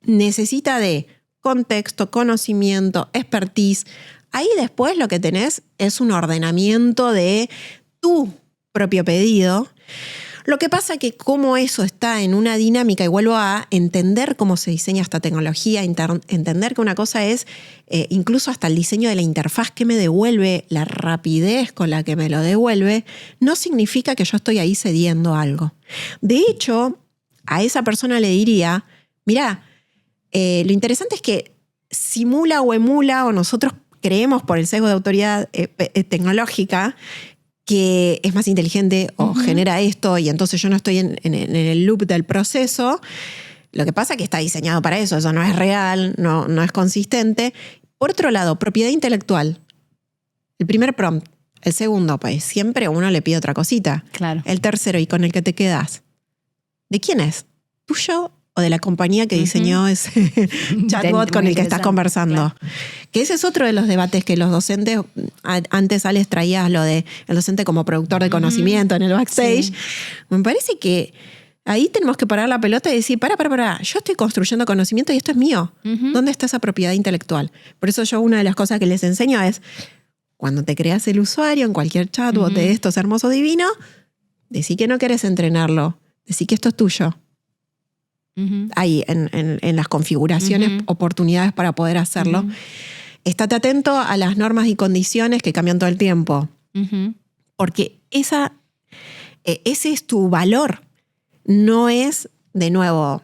necesita de contexto, conocimiento, expertise. Ahí después lo que tenés es un ordenamiento de tu propio pedido. Lo que pasa es que como eso está en una dinámica, y vuelvo a entender cómo se diseña esta tecnología, entender que una cosa es incluso hasta el diseño de la interfaz que me devuelve, la rapidez con la que me lo devuelve, no significa que yo estoy ahí cediendo algo. De hecho, a esa persona le diría, mirá, lo interesante es que simula o emula, o nosotros creemos por el sesgo de autoridad tecnológica, que es más inteligente o genera esto, y entonces yo no estoy en el loop del proceso. Lo que pasa es que está diseñado para eso no es real, no es consistente. Por otro lado, propiedad intelectual. El primer prompt, el segundo, pues siempre uno le pide otra cosita. Claro. El tercero, y con el que te quedas, ¿de quién es? ¿Tuyo o de la compañía que diseñó ese chatbot con el que estás conversando? Claro. Que ese es otro de los debates que los docentes, antes Alex traías lo de el docente como productor de conocimiento en el backstage. Sí. Me parece que ahí tenemos que parar la pelota y decir, para, yo estoy construyendo conocimiento y esto es mío. ¿Dónde está esa propiedad intelectual? Por eso yo una de las cosas que les enseño es, cuando te creas el usuario en cualquier chatbot de estos hermoso divino, decí que no querés entrenarlo, decí que esto es tuyo. Ahí en las configuraciones, oportunidades para poder hacerlo. Estate atento a las normas y condiciones que cambian todo el tiempo. Porque ese es tu valor. No es, de nuevo,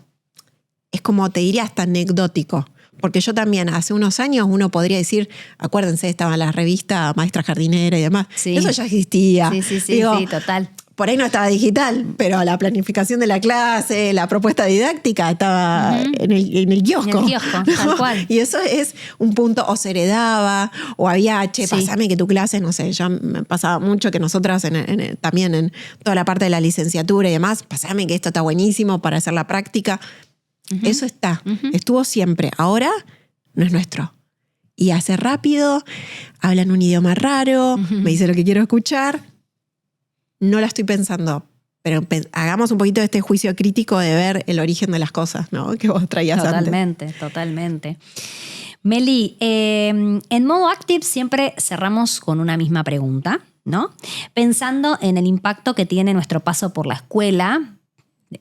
es como te diría hasta anecdótico. Porque yo también, hace unos años, uno podría decir, acuérdense, estaban las revistas Maestra Jardinera y demás. Sí. Eso ya existía. Sí, total. Por ahí no estaba digital, pero la planificación de la clase, la propuesta didáctica estaba en el kiosco. En el kiosco, tal cual. Y eso es un punto, o se heredaba, o había, pasame que tu clase, no sé, ya me pasaba mucho que nosotras también en toda la parte de la licenciatura y demás, pasame que esto está buenísimo para hacer la práctica. Eso está, estuvo siempre. Ahora no es nuestro. Y hace rápido, hablan un idioma raro, me dice lo que quiero escuchar. No la estoy pensando, pero hagamos un poquito de este juicio crítico de ver el origen de las cosas, ¿no? Que vos traías antes. Totalmente. Meli, en Modo Active siempre cerramos con una misma pregunta, ¿no? Pensando en el impacto que tiene nuestro paso por la escuela.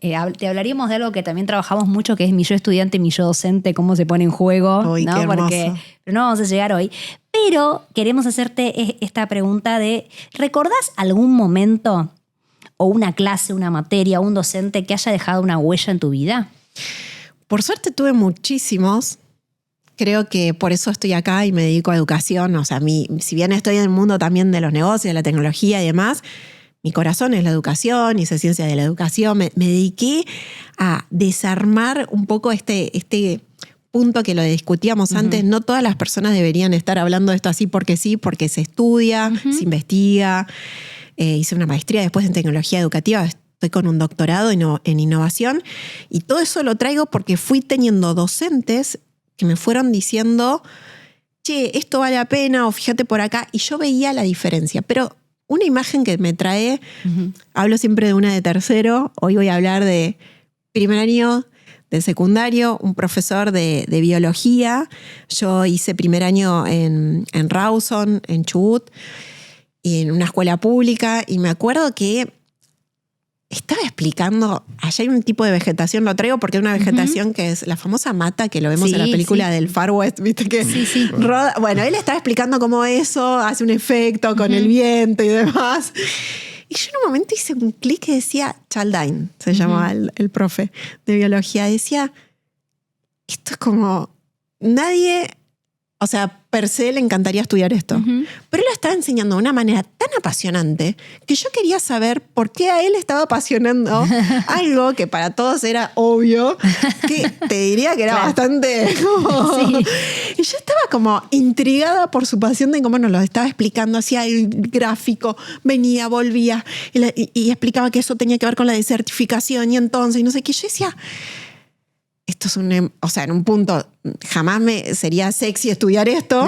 Te hablaríamos de algo que también trabajamos mucho, que es mi yo estudiante, mi yo docente, cómo se pone en juego. Uy, ¿no? Qué hermoso. Pero no vamos a llegar hoy. Pero queremos hacerte esta pregunta de, ¿recordás algún momento o una clase, una materia, un docente que haya dejado una huella en tu vida? Por suerte tuve muchísimos creo que por eso estoy acá y me dedico a educación. O sea, si bien estoy en el mundo también de los negocios, de la tecnología y demás, mi corazón es la educación, hice ciencia de la educación. Me dediqué a desarmar un poco este punto que lo discutíamos antes. No todas las personas deberían estar hablando de esto así porque sí, porque se estudia, se investiga. Hice una maestría después en tecnología educativa. Estoy con un doctorado en innovación. Y todo eso lo traigo porque fui teniendo docentes que me fueron diciendo, che, esto vale la pena, o fíjate por acá. Y yo veía la diferencia. Pero una imagen que me trae, hablo siempre de una de tercero, hoy voy a hablar de primer año de secundario, un profesor de biología. Yo hice primer año en Rawson, en Chubut, y en una escuela pública, y me acuerdo que estaba explicando, allá hay un tipo de vegetación, lo traigo porque es una vegetación que es la famosa mata que lo vemos en la película del Far West, ¿viste? Que roda. Bueno, él estaba explicando cómo eso hace un efecto con el viento y demás. Y yo en un momento hice un clic que decía, Chaldine, se llamaba el profe de biología, decía, esto es como, nadie, o sea, per se le encantaría estudiar esto. Pero él lo estaba enseñando de una manera tan apasionante que yo quería saber por qué a él estaba apasionando algo que para todos era obvio, que te diría que era bastante... Y yo estaba como intrigada por su pasión de cómo nos lo estaba explicando, hacía el gráfico, venía, volvía y explicaba que eso tenía que ver con la desertificación y entonces, y no sé qué. Yo decía... Esto es o sea, en un punto jamás me sería sexy estudiar esto.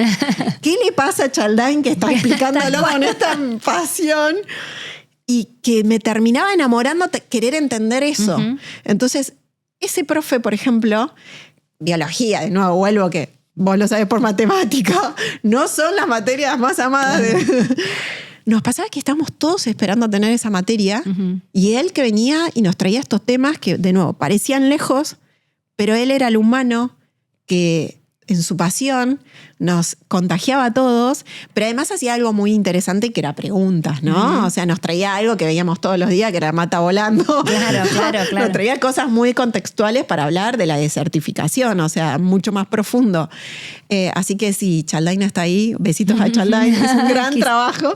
¿Qué le pasa a Chaldine que está explicándolo con esta pasión? Y que me terminaba enamorando querer entender eso. Entonces, ese profe, por ejemplo, biología, de nuevo vuelvo que vos lo sabés por matemática, no son las materias más amadas Nos pasaba que estábamos todos esperando tener esa materia y él que venía y nos traía estos temas que, de nuevo, parecían lejos, pero él era el humano que en su pasión nos contagiaba a todos, pero además hacía algo muy interesante que era preguntas, ¿no? O sea, nos traía algo que veíamos todos los días, que era mata volando. Claro. Nos traía cosas muy contextuales para hablar de la desertificación, o sea, mucho más profundo. Así que si Chaldine está ahí, besitos a Chaldine, es un gran trabajo,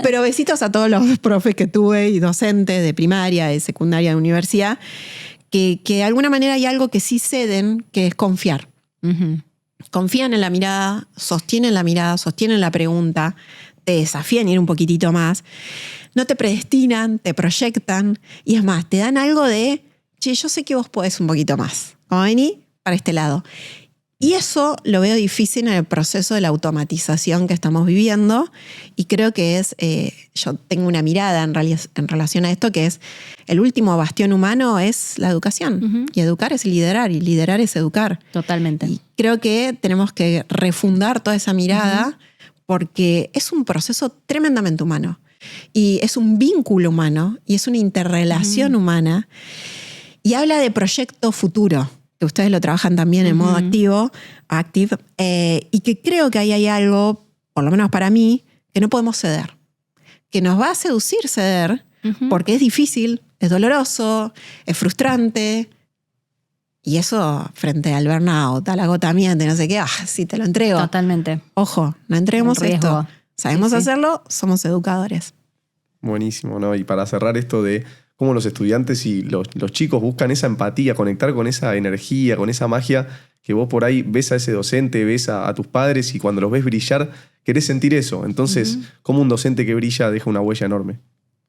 pero besitos a todos los profes que tuve y docentes de primaria, de secundaria, de universidad, que de alguna manera hay algo que sí ceden, que es confiar. Confían en la mirada, sostienen la pregunta, te desafían a ir un poquitito más, no te predestinan, te proyectan y es más, te dan algo de, che, yo sé que vos podés un poquito más, como vení para este lado. Y eso lo veo difícil en el proceso de la automatización que estamos viviendo y creo que es, yo tengo una mirada en relación a esto, que es el último bastión humano es la educación. Y educar es liderar y liderar es educar. Totalmente. Y creo que tenemos que refundar toda esa mirada porque es un proceso tremendamente humano y es un vínculo humano y es una interrelación humana y habla de proyecto futuro, que ustedes lo trabajan también en modo active, y que creo que ahí hay algo, por lo menos para mí, que no podemos ceder. Que nos va a seducir ceder, porque es difícil, es doloroso, es frustrante, y eso frente al burnout, al agotamiento, no sé qué, sí te lo entrego. Totalmente. Ojo, no entreguemos esto. Sabemos hacerlo, somos educadores. Buenísimo, ¿no? Y para cerrar esto de cómo los estudiantes y los chicos buscan esa empatía, conectar con esa energía, con esa magia, que vos por ahí ves a ese docente, ves a tus padres y cuando los ves brillar, querés sentir eso. Entonces, como un docente que brilla deja una huella enorme.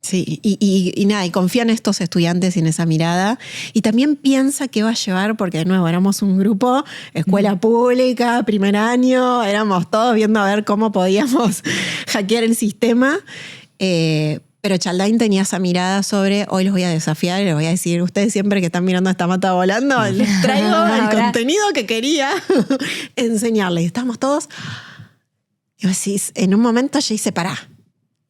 Sí, y nada, y confía en estos estudiantes y en esa mirada. Y también piensa qué va a llevar, porque de nuevo éramos un grupo, escuela pública, primer año, éramos todos viendo a ver cómo podíamos hackear el sistema. Pero Chaldine tenía esa mirada sobre, hoy los voy a desafiar y les voy a decir, ustedes siempre que están mirando esta mata volando, les traigo el contenido que quería enseñarles. Estamos todos, y vos decís, en un momento yo hice, pará,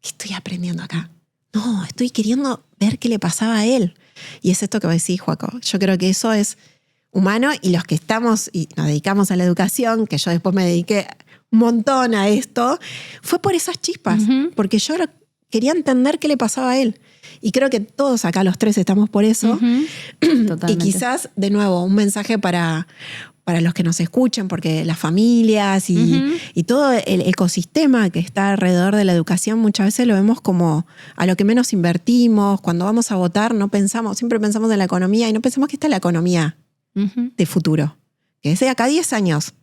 ¿qué estoy aprendiendo acá? No, estoy queriendo ver qué le pasaba a él. Y es esto que vos decís, Joaco. Yo creo que eso es humano y los que estamos y nos dedicamos a la educación, que yo después me dediqué un montón a esto, fue por esas chispas, porque yo quería entender qué le pasaba a él. Y creo que todos acá, los tres, estamos por eso. Y quizás, de nuevo, un mensaje para para los que nos escuchen, porque las familias y todo el ecosistema que está alrededor de la educación muchas veces lo vemos como a lo que menos invertimos. Cuando vamos a votar siempre pensamos en la economía y no pensamos que está la economía de futuro, que es de acá a 10 años.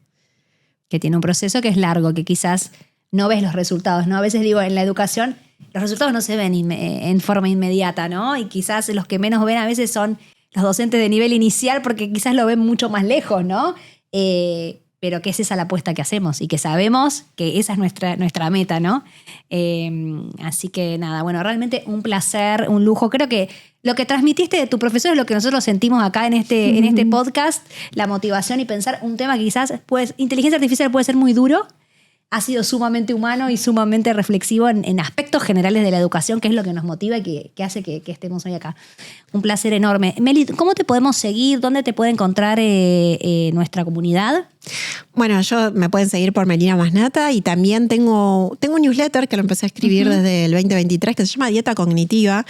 Que tiene un proceso que es largo, que quizás no ves los resultados, ¿no? A veces digo, en la educación los resultados no se ven en forma inmediata, ¿no? Y quizás los que menos ven a veces son los docentes de nivel inicial porque quizás lo ven mucho más lejos, ¿no? Pero que es esa la apuesta que hacemos y que sabemos que esa es nuestra meta, ¿no? Así que nada, bueno, realmente un placer, un lujo. Creo que lo que transmitiste de tu profesor es lo que nosotros sentimos acá en este podcast, la motivación y pensar un tema que quizás, inteligencia artificial puede ser muy duro, ha sido sumamente humano y sumamente reflexivo en aspectos generales de la educación, que es lo que nos motiva y que hace que estemos hoy acá. Un placer enorme. Meli, ¿cómo te podemos seguir? ¿Dónde te puede encontrar nuestra comunidad? Bueno, me pueden seguir por Melina Masnata y también tengo un newsletter que lo empecé a escribir desde el 2023 que se llama Dieta Cognitiva.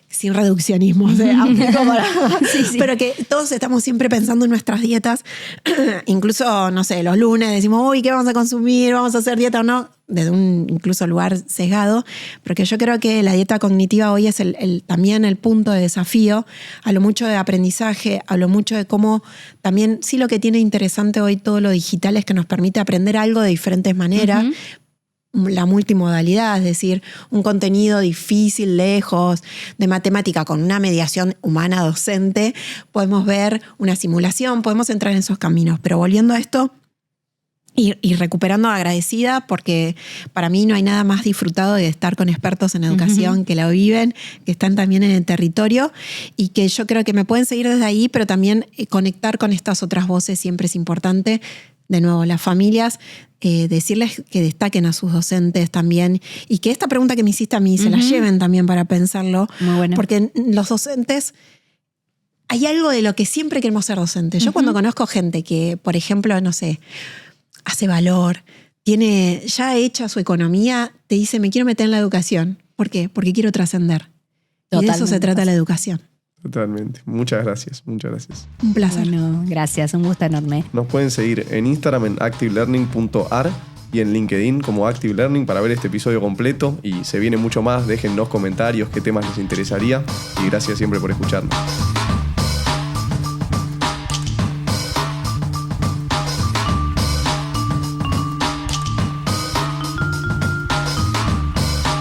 Sin reduccionismo, sí. Pero que todos estamos siempre pensando en nuestras dietas. Incluso, no sé, los lunes decimos, uy, ¿qué vamos a consumir? ¿Vamos a hacer dieta o no? Desde un incluso lugar sesgado. Porque yo creo que la dieta cognitiva hoy es también el punto de desafío. Hablo mucho de aprendizaje, hablo mucho de cómo también, sí, lo que tiene interesante hoy todo lo digital es que nos permite aprender algo de diferentes maneras. La multimodalidad, es decir, un contenido difícil, lejos, de matemática con una mediación humana docente, podemos ver una simulación, podemos entrar en esos caminos. Pero volviendo a esto y recuperando agradecida, porque para mí no hay nada más disfrutado de estar con expertos en educación que la viven, que están también en el territorio y que yo creo que me pueden seguir desde ahí, pero también conectar con estas otras voces siempre es importante. De nuevo, las familias, decirles que destaquen a sus docentes también y que esta pregunta que me hiciste a mí se la lleven también para pensarlo. Muy bueno. Porque los docentes, hay algo de lo que siempre queremos ser docentes. Yo cuando conozco gente que, por ejemplo, no sé, hace valor, tiene ya hecha su economía, te dice, me quiero meter en la educación. ¿Por qué? Porque quiero trascender. Y de eso se trata la educación. Totalmente. Muchas gracias. Un placer. Bueno, gracias, un gusto enorme. Nos pueden seguir en Instagram en activelearning.ar y en LinkedIn como Active Learning para ver este episodio completo y se viene mucho más. Déjennos comentarios, qué temas les interesaría y gracias siempre por escucharnos.